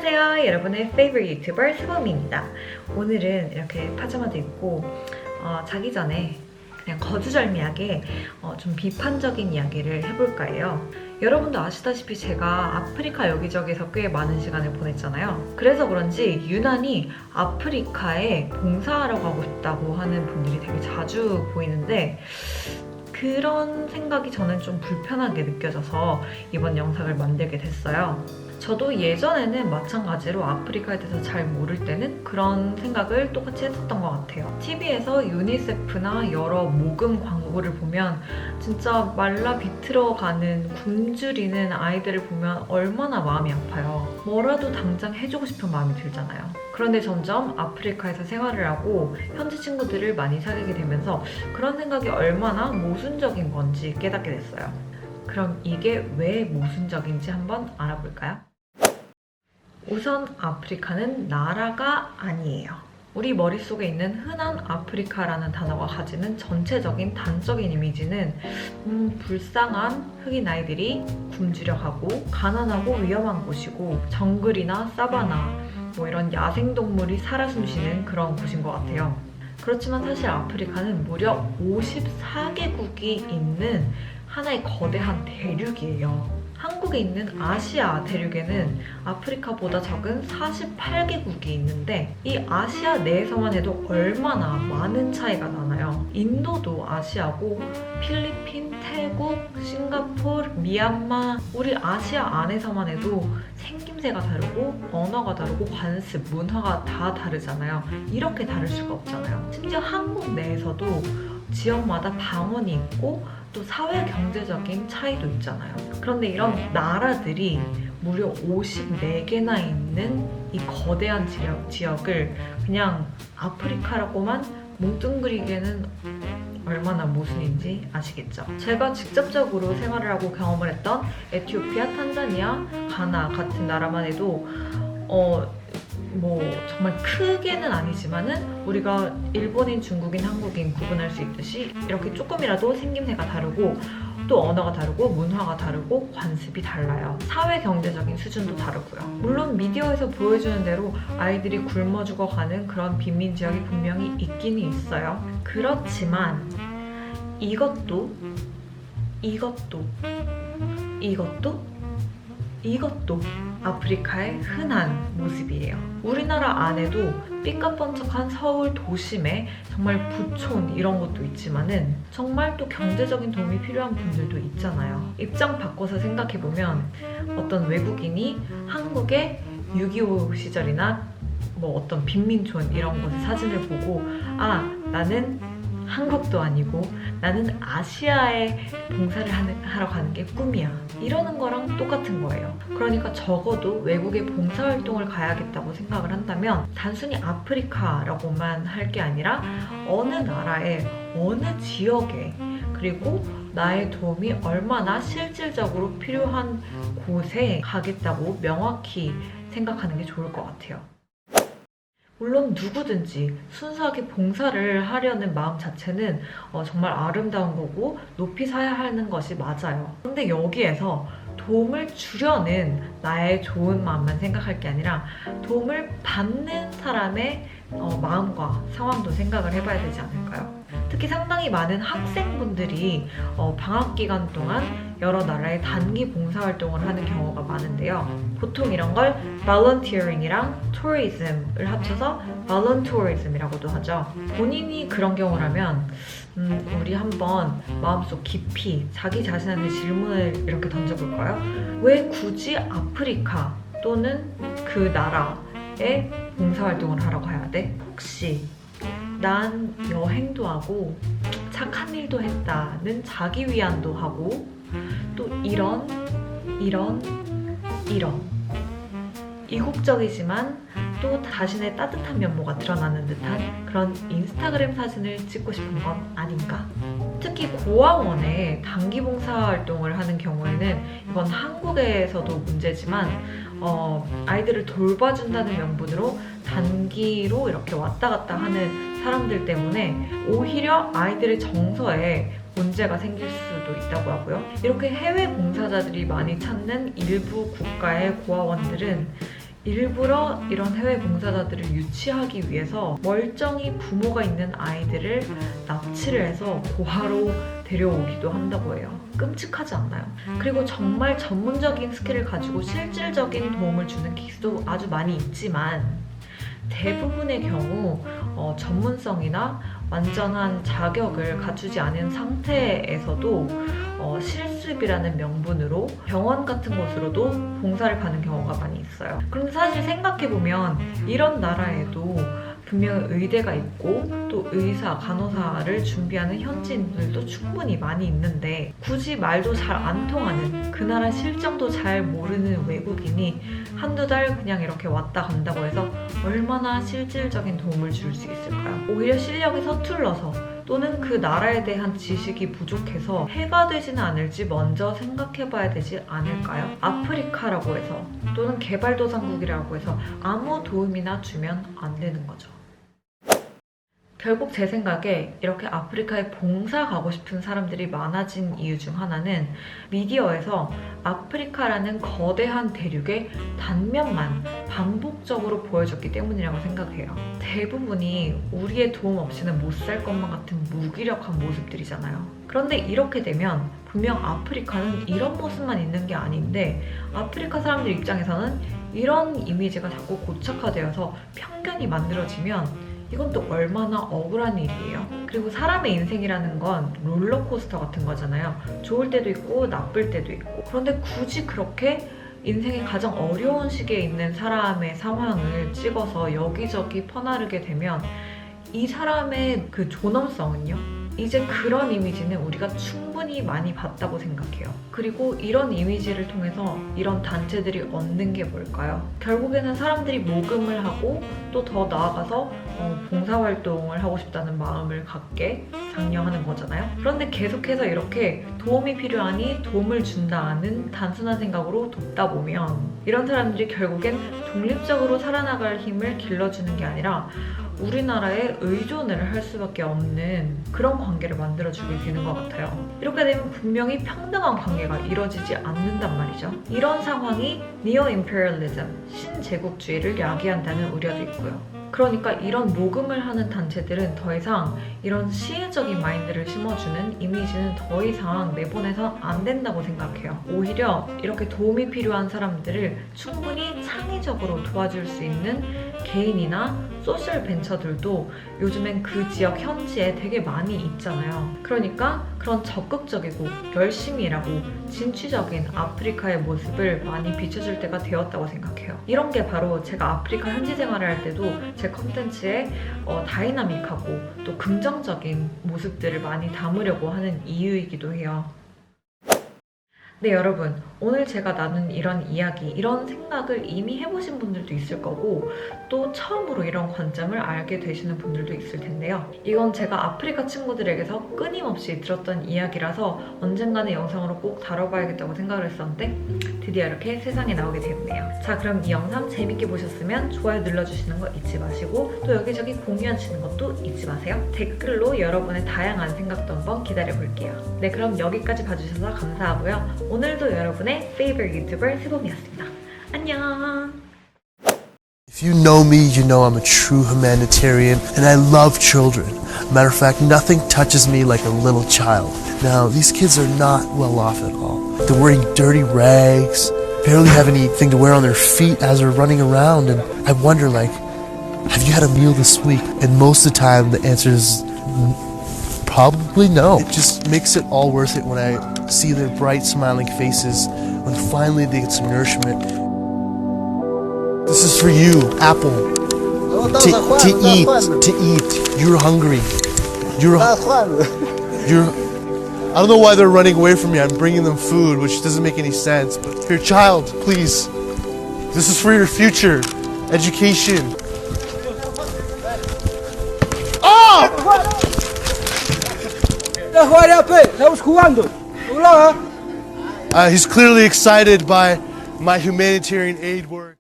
안녕하세요, 여러분의 favorite 유튜버 스범입니다. 오늘은 이렇게 파자마도 입고 자기 전에 그냥 거두절미하게 좀 비판적인 이야기를 해볼까 해요. 여러분도 아시다시피 제가 아프리카 여기저기서 꽤 많은 시간을 보냈잖아요. 그래서 그런지 유난히 아프리카에 봉사하러 가고 싶다고 하는 분들이 되게 자주 보이는데 그런 생각이 저는 좀 불편하게 느껴져서 이번 영상을 만들게 됐어요. 저도 예전에는 마찬가지로 아프리카에 대해서 잘 모를 때는 그런 생각을 똑같이 했었던 것 같아요. TV에서 유니세프나 여러 모금 광고를 보면 진짜 말라 비틀어가는 굶주리는 아이들을 보면 얼마나 마음이 아파요. 뭐라도 당장 해주고 싶은 마음이 들잖아요. 그런데 점점 아프리카에서 생활을 하고 현지 친구들을 많이 사귀게 되면서 그런 생각이 얼마나 모순적인 건지 깨닫게 됐어요. 그럼 이게 왜 모순적인지 한번 알아볼까요? 우선 아프리카는 나라가 아니에요. 우리 머릿속에 있는 흔한 아프리카라는 단어가 가지는 전체적인 단적인 이미지는 불쌍한 흑인 아이들이 굶주려가고 가난하고 위험한 곳이고 정글이나 사바나 뭐 이런 야생동물이 살아 숨쉬는 그런 곳인 것 같아요. 그렇지만 사실 아프리카는 무려 54개국이 있는 하나의 거대한 대륙이에요. 한국에 있는 아시아 대륙에는 아프리카보다 적은 48개국이 있는데 이 아시아 내에서만 해도 얼마나 많은 차이가 나나요? 인도도 아시아고 필리핀, 태국, 싱가포르, 미얀마 우리 아시아 안에서만 해도 생김새가 다르고 언어가 다르고 관습, 문화가 다 다르잖아요. 이렇게 다를 수가 없잖아요. 심지어 한국 내에서도 지역마다 방언이 있고 또 사회 경제적인 차이도 있잖아요. 그런데 이런 나라들이 무려 54개나 있는 이 거대한 지역을 그냥 아프리카라고만 뭉뚱그리기에는 얼마나 모순인지 아시겠죠? 제가 직접적으로 생활을 하고 경험을 했던 에티오피아, 탄자니아, 가나 같은 나라만 해도 뭐 정말 크게는 아니지만은 우리가 일본인, 중국인, 한국인 구분할 수 있듯이 이렇게 조금이라도 생김새가 다르고 또 언어가 다르고 문화가 다르고 관습이 달라요. 사회 경제적인 수준도 다르고요. 물론 미디어에서 보여주는 대로 아이들이 굶어 죽어가는 그런 빈민 지역이 분명히 있기는 있어요. 그렇지만 이것도 아프리카의 흔한 모습이에요. 우리나라 안에도 삐까뻔쩍한 서울 도심에 정말 부촌 이런 것도 있지만은 정말 또 경제적인 도움이 필요한 분들도 있잖아요. 입장 바꿔서 생각해보면 어떤 외국인이 한국의 6.25 시절이나 뭐 어떤 빈민촌 이런 곳의 사진을 보고 나는 한국도 아니고 나는 아시아에 봉사를 하러 가는 게 꿈이야. 이러는 거랑 똑같은 거예요. 그러니까 적어도 외국에 봉사활동을 가야겠다고 생각을 한다면 단순히 아프리카라고만 할 게 아니라 어느 나라에 어느 지역에 그리고 나의 도움이 얼마나 실질적으로 필요한 곳에 가겠다고 명확히 생각하는 게 좋을 것 같아요. 물론 누구든지 순수하게 봉사를 하려는 마음 자체는 정말 아름다운 거고 높이 사야 하는 것이 맞아요. 그런데 여기에서 도움을 주려는 나의 좋은 마음만 생각할 게 아니라 도움을 받는 사람의 마음과 상황도 생각을 해봐야 되지 않을까요? 특히 상당히 많은 학생분들이 방학 기간 동안 여러 나라의 단기 봉사활동을 하는 경우가 많은데요. 보통 이런 걸 volunteering이랑 tourism을 합쳐서 voluntourism이라고도 하죠. 본인이 그런 경우라면 우리 한번 마음속 깊이 자기 자신한테 질문을 이렇게 던져볼까요? 왜 굳이 아프리카 또는 그 나라에 봉사활동을 하러 가야 돼? 혹시 난 여행도 하고 착한 일도 했다는 자기 위안도 하고 또 이런 이국적이지만 또 자신의 따뜻한 면모가 드러나는 듯한 그런 인스타그램 사진을 찍고 싶은 건 아닌가? 특히 고아원에 단기 봉사활동을 하는 경우에는 이건 한국에서도 문제지만 아이들을 돌봐준다는 명분으로 단기로 이렇게 왔다 갔다 하는 사람들 때문에 오히려 아이들의 정서에 문제가 생길 수도 있다고 하고요. 이렇게 해외 봉사자들이 많이 찾는 일부 국가의 고아원들은 일부러 이런 해외 봉사자들을 유치하기 위해서 멀쩡히 부모가 있는 아이들을 납치를 해서 고아로 데려오기도 한다고 해요. 끔찍하지 않나요? 그리고 정말 전문적인 스킬을 가지고 실질적인 도움을 주는 케이스도 아주 많이 있지만 대부분의 경우 전문성이나 완전한 자격을 갖추지 않은 상태에서도 실습이라는 명분으로 병원 같은 곳으로도 봉사를 가는 경우가 많이 있어요. 그런데 사실 생각해보면 이런 나라에도 분명 의대가 있고 또 의사, 간호사를 준비하는 현지인들도 충분히 많이 있는데 굳이 말도 잘 안 통하는 그 나라 실정도 잘 모르는 외국인이 한두 달 그냥 이렇게 왔다 간다고 해서 얼마나 실질적인 도움을 줄 수 있을까요? 오히려 실력이 서툴러서 또는 그 나라에 대한 지식이 부족해서 해가 되지는 않을지 먼저 생각해봐야 되지 않을까요? 아프리카라고 해서 또는 개발도상국이라고 해서 아무 도움이나 주면 안 되는 거죠. 결국 제 생각에 이렇게 아프리카에 봉사 가고 싶은 사람들이 많아진 이유 중 하나는 미디어에서 아프리카라는 거대한 대륙의 단면만 반복적으로 보여줬기 때문이라고 생각해요. 대부분이 우리의 도움 없이는 못 살 것만 같은 무기력한 모습들이잖아요. 그런데 이렇게 되면 분명 아프리카는 이런 모습만 있는 게 아닌데 아프리카 사람들 입장에서는 이런 이미지가 자꾸 고착화되어서 편견이 만들어지면 이건 또 얼마나 억울한 일이에요. 그리고 사람의 인생이라는 건 롤러코스터 같은 거잖아요. 좋을 때도 있고 나쁠 때도 있고. 그런데 굳이 그렇게 인생의 가장 어려운 시기에 있는 사람의 상황을 찍어서 여기저기 퍼나르게 되면 이 사람의 그 존엄성은요? 이제 그런 이미지는 우리가 충분히 많이 봤다고 생각해요. 그리고 이런 이미지를 통해서 이런 단체들이 얻는 게 뭘까요? 결국에는 사람들이 모금을 하고 또 더 나아가서 봉사활동을 하고 싶다는 마음을 갖게 장려하는 거잖아요. 그런데 계속해서 이렇게 도움이 필요하니 도움을 준다는 단순한 생각으로 돕다 보면 이런 사람들이 결국엔 독립적으로 살아나갈 힘을 길러주는 게 아니라 우리나라에 의존을 할 수밖에 없는 그런 관계를 만들어주게 되는 것 같아요. 이렇게 되면 분명히 평등한 관계가 이루어지지 않는단 말이죠. 이런 상황이 니오임페리얼리즘, 신제국주의를 야기한다는 우려도 있고요. 그러니까 이런 모금을 하는 단체들은 더 이상 이런 시혜적인 마인드를 심어주는 이미지는 더 이상 내보내선 안 된다고 생각해요. 오히려 이렇게 도움이 필요한 사람들을 충분히 창의적으로 도와줄 수 있는 개인이나 소셜 벤처들도 요즘엔 그 지역 현지에 되게 많이 있잖아요. 그러니까 그런 적극적이고 열심히 일하고 진취적인 아프리카의 모습을 많이 비춰줄 때가 되었다고 생각해요. 이런 게 바로 제가 아프리카 현지 생활을 할 때도 제 컨텐츠에 다이나믹하고 또 긍정적인 모습들을 많이 담으려고 하는 이유이기도 해요. 네, 여러분, 오늘 제가 나눈 이런 이야기, 이런 생각을 이미 해보신 분들도 있을 거고 또 처음으로 이런 관점을 알게 되시는 분들도 있을 텐데요. 이건 제가 아프리카 친구들에게서 끊임없이 들었던 이야기라서 언젠가는 영상으로 꼭 다뤄봐야겠다고 생각을 했었는데 드디어 이렇게 세상에 나오게 되었네요. 자, 그럼 이 영상 재밌게 보셨으면 좋아요 눌러주시는 거 잊지 마시고 또 여기저기 공유하시는 것도 잊지 마세요. 댓글로 여러분의 다양한 생각도 한번 기다려볼게요. 네, 그럼 여기까지 봐주셔서 감사하고요. 오늘도 여러분의 favorite 유튜버 세범이었습니다. 안녕! If you know me, you know I'm a true humanitarian and I love children. Matter of fact, nothing touches me like a little child. Now, these kids are not well off at all. They're wearing dirty rags, barely have anything to wear on their feet as they're running around, and I wonder, like, have you had a meal this week? And most of the time, the answer is probably no. It just makes it all worth it when I see their bright, smiling faces when finally they get some nourishment. This is for you, Apple. To eat. You're hungry. You're. I don't know why they're running away from me. I'm bringing them food, which doesn't make any sense. But here, child, please. This is for your future, education. Oh! He's clearly excited by my humanitarian aid work.